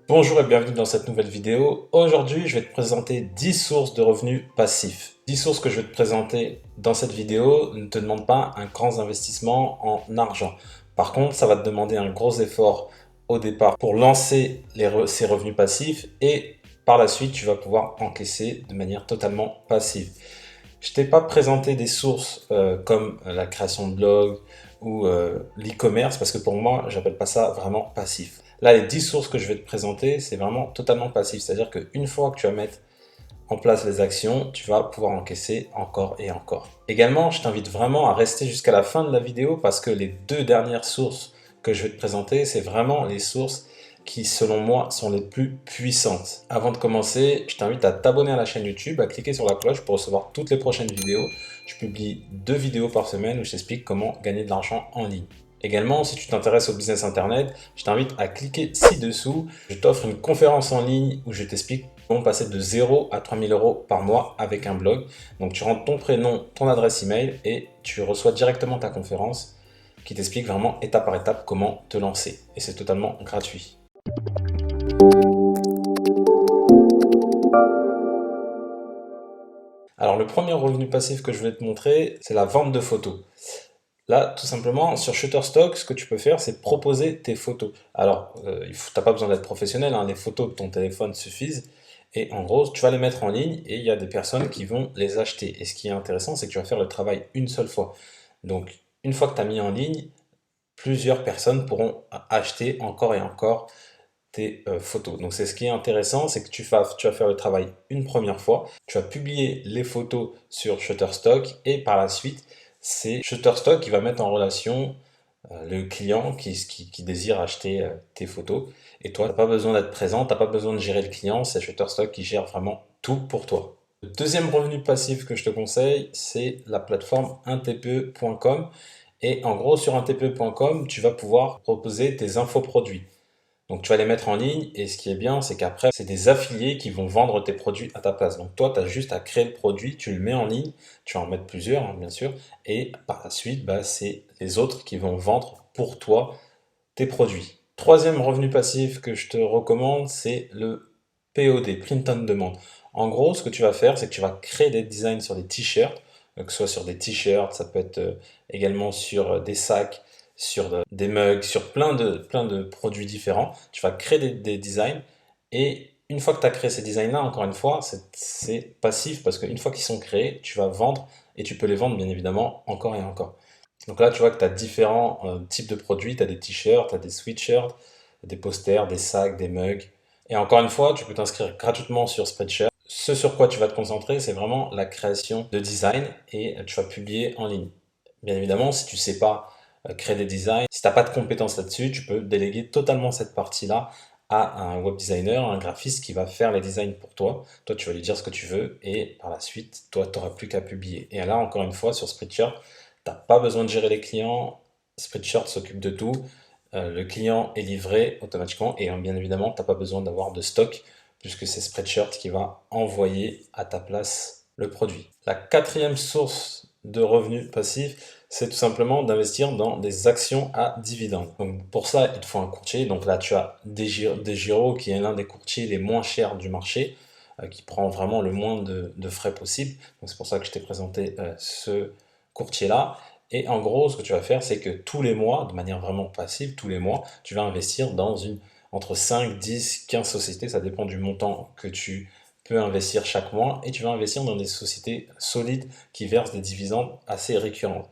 Bonjour et bienvenue dans cette nouvelle vidéo. Aujourd'hui, je vais te présenter 10 sources de revenus passifs. 10 sources que je vais te présenter dans cette vidéo ne te demandent pas un grand investissement en argent. Par contre, ça va te demander un gros effort au départ pour lancer ces revenus passifs et par la suite, tu vas pouvoir encaisser de manière totalement passive. Je t'ai pas présenté des sources comme la création de blog ou l'e-commerce parce que pour moi, j'appelle pas ça vraiment passif. Là, les 10 sources que je vais te présenter, c'est vraiment totalement passif. C'est-à-dire qu'une fois que tu vas mettre en place les actions, tu vas pouvoir encaisser encore et encore. Également, je t'invite vraiment à rester jusqu'à la fin de la vidéo parce que les deux dernières sources que je vais te présenter, c'est vraiment les sources qui, selon moi, sont les plus puissantes. Avant de commencer, je t'invite à t'abonner à la chaîne YouTube, à cliquer sur la cloche pour recevoir toutes les prochaines vidéos. Je publie 2 vidéos par semaine où je t'explique comment gagner de l'argent en ligne. Également, si tu t'intéresses au business internet, je t'invite à cliquer ci-dessous. Je t'offre une conférence en ligne où je t'explique comment passer de 0 à 3 000 € par mois avec un blog. Donc tu rentres ton prénom, ton adresse email et tu reçois directement ta conférence qui t'explique vraiment étape par étape comment te lancer. Et c'est totalement gratuit. Alors le premier revenu passif que je vais te montrer, c'est la vente de photos. Là, tout simplement, sur Shutterstock, ce que tu peux faire, c'est proposer tes photos. Alors, tu n'as pas besoin d'être professionnel, hein, les photos de ton téléphone suffisent. Et en gros, tu vas les mettre en ligne et il y a des personnes qui vont les acheter. Et ce qui est intéressant, c'est que tu vas faire le travail une seule fois. Donc, une fois que tu as mis en ligne, plusieurs personnes pourront acheter encore et encore tes photos. Donc, c'est ce qui est intéressant, c'est que tu vas faire le travail une première fois. Tu vas publier les photos sur Shutterstock et par la suite, c'est Shutterstock qui va mettre en relation le client qui désire acheter tes photos. Et toi, tu n'as pas besoin d'être présent, tu n'as pas besoin de gérer le client, c'est Shutterstock qui gère vraiment tout pour toi. Le deuxième revenu passif que je te conseille, c'est la plateforme intpe.com. Et en gros, sur intpe.com, tu vas pouvoir proposer tes infoproduits. Donc tu vas les mettre en ligne et ce qui est bien, c'est qu'après, c'est des affiliés qui vont vendre tes produits à ta place. Donc toi, tu as juste à créer le produit, tu le mets en ligne, tu vas en mettre plusieurs, hein, bien sûr, et par la suite, c'est les autres qui vont vendre pour toi tes produits. Troisième revenu passif que je te recommande, c'est le POD, Print on Demand. En gros, ce que tu vas faire, c'est que tu vas créer des designs sur des t-shirts, que ce soit sur des t-shirts, ça peut être également sur des sacs, sur des mugs, sur plein de produits différents. Tu vas créer des designs et une fois que tu as créé ces designs-là, encore une fois, c'est passif parce qu'une fois qu'ils sont créés, tu vas vendre et tu peux les vendre bien évidemment encore et encore. Donc là, tu vois que tu as différents types de produits. Tu as des t-shirts, tu as des sweatshirts, des posters, des sacs, des mugs. Et encore une fois, tu peux t'inscrire gratuitement sur Spreadshirt. Ce sur quoi tu vas te concentrer, c'est vraiment la création de design et tu vas publier en ligne. Bien évidemment, si tu ne sais pas créer des designs, si tu n'as pas de compétences là-dessus, tu peux déléguer totalement cette partie-là à un web designer, un graphiste qui va faire les designs pour toi. Toi, tu vas lui dire ce que tu veux et par la suite, toi, tu n'auras plus qu'à publier. Et là, encore une fois, sur Spreadshirt, tu n'as pas besoin de gérer les clients. Spreadshirt s'occupe de tout. Le client est livré automatiquement et bien évidemment, tu n'as pas besoin d'avoir de stock puisque c'est Spreadshirt qui va envoyer à ta place le produit. La quatrième source de revenus passifs, c'est tout simplement d'investir dans des actions à dividendes. Donc pour ça, il te faut un courtier. Donc là, tu as Desgiro qui est l'un des courtiers les moins chers du marché, qui prend vraiment le moins de frais possible. Donc c'est pour ça que je t'ai présenté ce courtier-là. Et en gros, ce que tu vas faire, c'est que tous les mois, de manière vraiment passive, tous les mois, tu vas investir dans entre 5, 10, 15 sociétés, ça dépend du montant que tu peux investir chaque mois, et tu vas investir dans des sociétés solides qui versent des dividendes assez récurrents.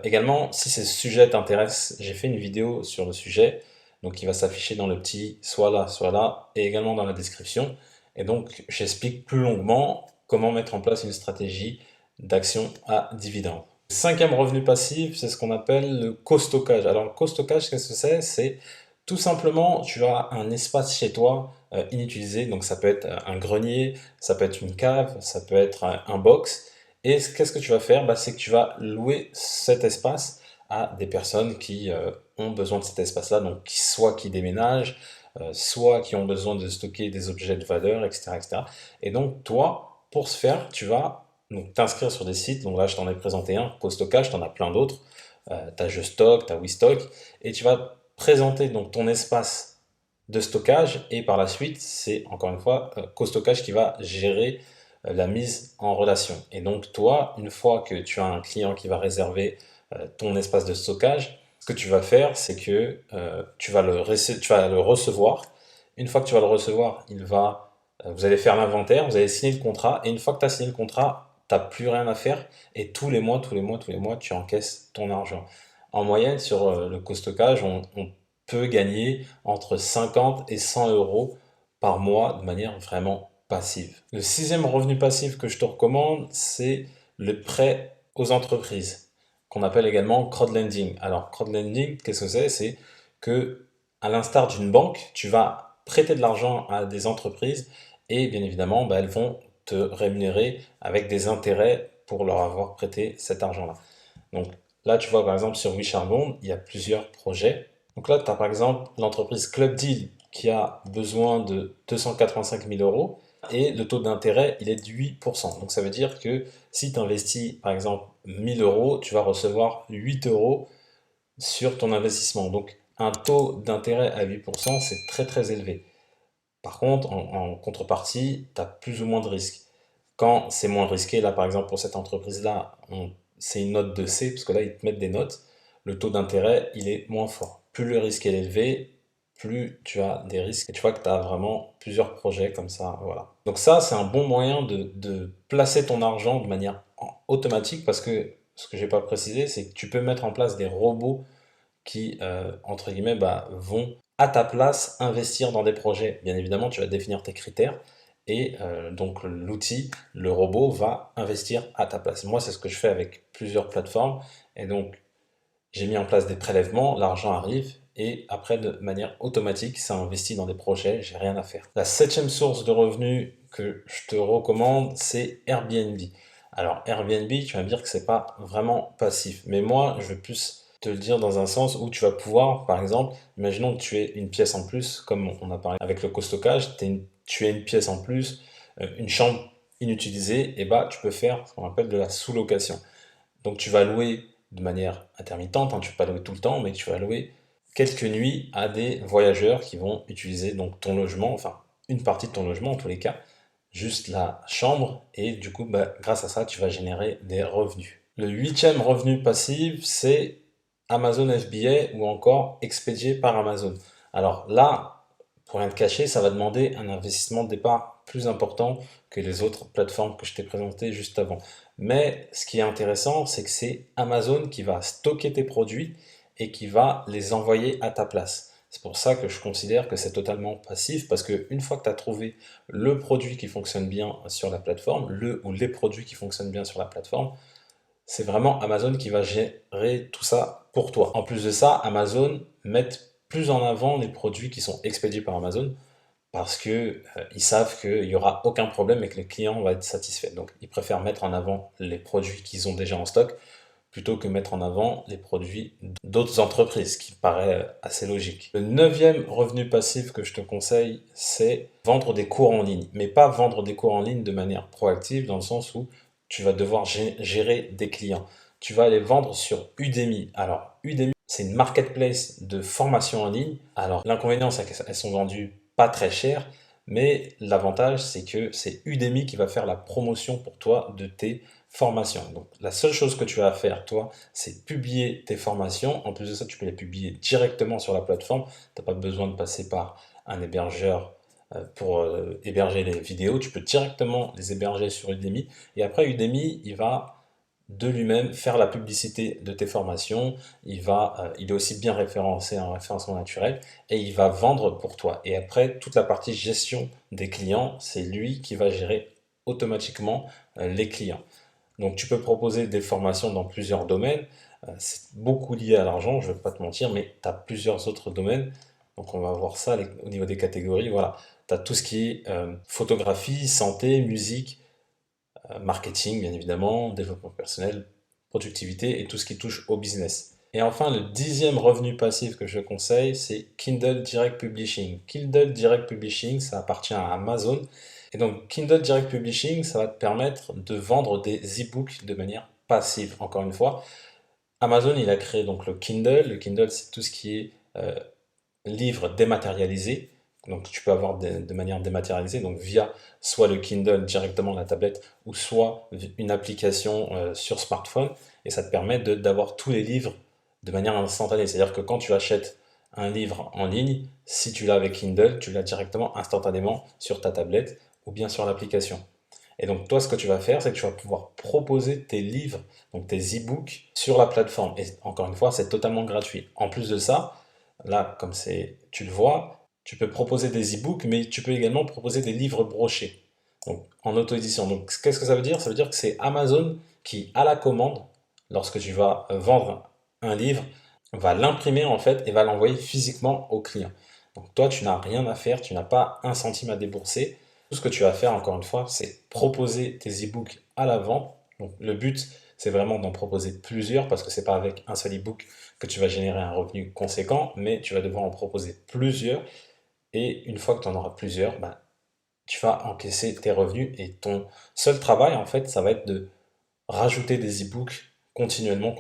Également, si ce sujet t'intéresse, j'ai fait une vidéo sur le sujet, donc qui va s'afficher dans le petit soit là, et également dans la description. Et donc, j'explique plus longuement comment mettre en place une stratégie d'action à dividendes. Cinquième revenu passif, c'est ce qu'on appelle le co-stockage. Alors, le co-stockage, qu'est-ce que c'est? C'est tout simplement, tu as un espace chez toi inutilisé, donc ça peut être un grenier, ça peut être une cave, ça peut être un box. Et qu'est-ce que tu vas faire? C'est que tu vas louer cet espace à des personnes qui ont besoin de cet espace-là, donc soit qui déménagent, soit qui ont besoin de stocker des objets de valeur, etc., etc. Et donc, toi, pour ce faire, tu vas donc t'inscrire sur des sites. Donc là, je t'en ai présenté un, CoStockage, tu en as plein d'autres. Tu as JustStock, tu as WeStock, et tu vas présenter donc ton espace de stockage et par la suite, c'est encore une fois CoStockage qui va gérer la mise en relation. Et donc toi, une fois que tu as un client qui va réserver ton espace de stockage, ce que tu vas faire, c'est que tu vas le recevoir. Une fois que tu vas le recevoir, vous allez faire l'inventaire, vous allez signer le contrat, et une fois que tu as signé le contrat, tu n'as plus rien à faire, et tous les mois, tu encaisses ton argent. En moyenne, sur le co-stockage, on peut gagner entre 50 et 100 euros par mois de manière vraiment passive. Le sixième revenu passif que je te recommande, c'est le prêt aux entreprises, qu'on appelle également crowdlending. Alors, crowdlending, qu'est-ce que c'est? C'est que, à l'instar d'une banque, tu vas prêter de l'argent à des entreprises et bien évidemment, bah, elles vont te rémunérer avec des intérêts pour leur avoir prêté cet argent-là. Donc là, tu vois par exemple sur Wicharbond, il y a plusieurs projets. Donc là, tu as par exemple l'entreprise Club Deal qui a besoin de 285 000 euros et le taux d'intérêt, il est de 8%. Donc ça veut dire que si tu investis par exemple 1000 euros, tu vas recevoir 8 euros sur ton investissement. Donc un taux d'intérêt à 8%, c'est très très élevé. Par contre, en contrepartie, tu as plus ou moins de risques. Quand c'est moins risqué, là par exemple pour cette entreprise-là, c'est une note de C, parce que là ils te mettent des notes, le taux d'intérêt il est moins fort. Plus le risque est élevé, plus tu as des risques. Et tu vois que tu as vraiment plusieurs projets comme ça, voilà. Donc ça, c'est un bon moyen de placer ton argent de manière automatique, parce que ce que j'ai pas précisé, c'est que tu peux mettre en place des robots qui, entre guillemets, bah, vont à ta place investir dans des projets. Bien évidemment, tu vas définir tes critères et donc l'outil, le robot, va investir à ta place. Moi, c'est ce que je fais avec plusieurs plateformes et donc j'ai mis en place des prélèvements, l'argent arrive et après, de manière automatique, ça investit dans des projets, j'ai rien à faire. La septième source de revenus que je te recommande, c'est Airbnb. Alors Airbnb, tu vas me dire que c'est pas vraiment passif, mais moi, je veux plus te le dire dans un sens où tu vas pouvoir, par exemple, imaginons que tu aies une pièce en plus, comme on a parlé avec le costockage, tu as une pièce en plus, une chambre inutilisée, et bah tu peux faire ce qu'on appelle de la sous-location. Donc tu vas louer de manière intermittente, hein, tu ne vas pas louer tout le temps, mais tu vas louer quelques nuits à des voyageurs qui vont utiliser donc ton logement, enfin une partie de ton logement en tous les cas, juste la chambre, et du coup bah, grâce à ça tu vas générer des revenus. Le huitième revenu passif, c'est Amazon FBA ou encore expédié par Amazon. Alors là, pour rien te cacher, ça va demander un investissement de départ plus important que les autres plateformes que je t'ai présentées juste avant. Mais ce qui est intéressant, c'est que c'est Amazon qui va stocker tes produits et qui va les envoyer à ta place. C'est pour ça que je considère que c'est totalement passif, parce qu'une fois que tu as trouvé le produit qui fonctionne bien sur la plateforme, le ou les produits qui fonctionnent bien sur la plateforme, c'est vraiment Amazon qui va gérer tout ça pour toi. En plus de ça, Amazon met plus en avant les produits qui sont expédiés par Amazon parce que ils savent qu'il n'y aura aucun problème et que le client va être satisfait. Donc ils préfèrent mettre en avant les produits qu'ils ont déjà en stock plutôt que mettre en avant les produits d'autres entreprises, ce qui paraît assez logique. Le neuvième revenu passif que je te conseille, c'est vendre des cours en ligne. Mais pas vendre des cours en ligne de manière proactive, dans le sens où tu vas devoir gérer des clients. Tu vas aller vendre sur Udemy. Alors, Udemy, c'est une marketplace de formation en ligne. Alors, l'inconvénient, c'est qu'elles sont vendues pas très cher, mais l'avantage, c'est que c'est Udemy qui va faire la promotion pour toi de tes formations. Donc, la seule chose que tu as à faire, toi, c'est publier tes formations. En plus de ça, tu peux les publier directement sur la plateforme. Tu n'as pas besoin de passer par un hébergeur pour héberger les vidéos. Tu peux directement les héberger sur Udemy. Et après, Udemy, il va de lui-même faire la publicité de tes formations, il est aussi bien référencé en référencement naturel et il va vendre pour toi. Et après, toute la partie gestion des clients, c'est lui qui va gérer automatiquement les clients. Donc tu peux proposer des formations dans plusieurs domaines, c'est beaucoup lié à l'argent, je ne vais pas te mentir, mais tu as plusieurs autres domaines. Donc on va voir ça au niveau des catégories. Voilà, tu as tout ce qui est photographie, santé, musique, marketing, bien évidemment, développement personnel, productivité et tout ce qui touche au business. Et enfin, le dixième revenu passif que je conseille, c'est Kindle Direct Publishing. Kindle Direct Publishing, ça appartient à Amazon. Et donc, Kindle Direct Publishing, ça va te permettre de vendre des e-books de manière passive. Encore une fois, Amazon, il a créé donc le Kindle. Le Kindle, c'est tout ce qui est livre dématérialisé. Donc tu peux avoir de manière dématérialisée, donc via soit le Kindle directement la tablette, ou soit une application sur smartphone, et ça te permet d'avoir tous les livres de manière instantanée. C'est-à-dire que quand tu achètes un livre en ligne, si tu l'as avec Kindle, tu l'as directement instantanément sur ta tablette ou bien sur l'application. Et donc toi, ce que tu vas faire, c'est que tu vas pouvoir proposer tes livres, donc tes e-books, sur la plateforme. Et encore une fois, c'est totalement gratuit. En plus de ça, là, comme c'est, tu le vois, tu peux proposer des e-books, mais tu peux également proposer des livres brochés, donc en auto-édition. Donc qu'est-ce que ça veut dire? Ça veut dire que c'est Amazon qui, à la commande, lorsque tu vas vendre un livre, va l'imprimer en fait et va l'envoyer physiquement au client. Donc toi, tu n'as rien à faire, tu n'as pas un centime à débourser. Tout ce que tu vas faire, encore une fois, c'est proposer tes e-books à la vente. Donc le but, c'est vraiment d'en proposer plusieurs parce que c'est pas avec un seul e-book que tu vas générer un revenu conséquent, mais tu vas devoir en proposer plusieurs. Et une fois que tu en auras plusieurs, bah, tu vas encaisser tes revenus et ton seul travail, en fait, ça va être de rajouter des e-books continuellement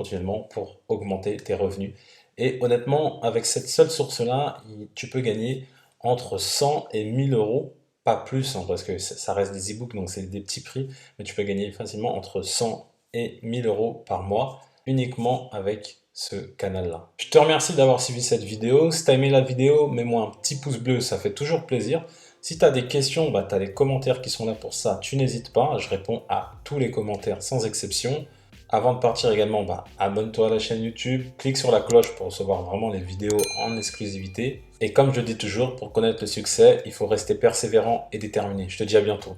pour augmenter tes revenus. Et honnêtement, avec cette seule source-là, tu peux gagner entre 100 et 1000 euros, pas plus, hein, parce que ça reste des e-books, donc c'est des petits prix, mais tu peux gagner facilement entre 100 et 1000 euros par mois uniquement avec ce canal-là. Je te remercie d'avoir suivi cette vidéo. Si tu as aimé la vidéo, mets-moi un petit pouce bleu, ça fait toujours plaisir. Si tu as des questions, bah, tu as les commentaires qui sont là pour ça, tu n'hésites pas, je réponds à tous les commentaires sans exception. Avant de partir également, bah, abonne-toi à la chaîne YouTube, clique sur la cloche pour recevoir vraiment les vidéos en exclusivité. Et comme je dis toujours, pour connaître le succès, il faut rester persévérant et déterminé. Je te dis à bientôt.